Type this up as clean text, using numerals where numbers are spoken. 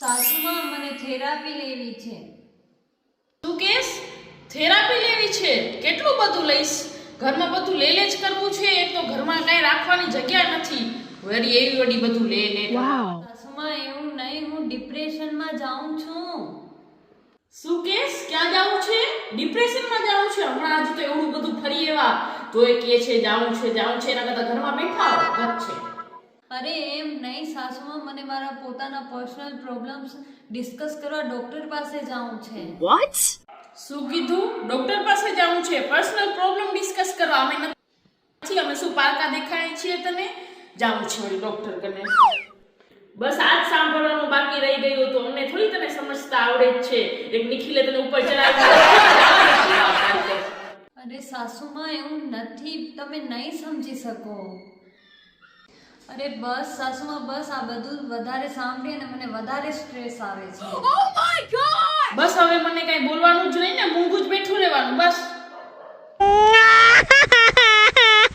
સાસુમાં મને થેરાપી લેવી છે. તું કેસ થેરાપી લેવી છે? કેટલું બધું લઈશ? ઘરમાં બધું લે જ કરવું છે. એક તો ઘરમાં કઈ રાખવાની જગ્યા નથી. વળી એવી વડી બધું લે. સાસુમાં એવું નહીં, હું ડિપ્રેશનમાં જાઉં છું. શું કેસ? ક્યાં જાવું છે? ડિપ્રેશનમાં જાવું છે? હમણાં આજે તો એવું બધું ફરી એવા તોય કે છે જાવું છે એના કરતા ઘરમાં બેઠા હો ગત છે. અરે એમ નહીં સાસુમાં, મને મારા પોતાના પર્સનલ પ્રોબ્લેમ્સ ડિસ્કસ કરવા ડોક્ટર પાસે જાઉં છે. શું કીધું? ડોક્ટર પાસે જાવું છે? પર્સનલ પ્રોબ્લેમ ડિસ્કસ કરવા? અમે નથી, અમે શું પારકા દેખાય છીએ તને? જાવું છે વળી ડોક્ટર કને. બસ આજ સાંભળવાનું બાકી રહી ગયું તો અમને થોડી તને સમજતા આવડે જ છે. એક નિખિલે તને ઉપર ચડાવી. અરે સાસુમાં એવું નથી, તમે નહીં સમજી શકો. અરે બસ સાસુમાં, બસ આ બધું વધારે સાંભળીને મને વધારે સ્ટ્રેસ આવે છે. બસ હવે મને કઈ બોલવાનું જ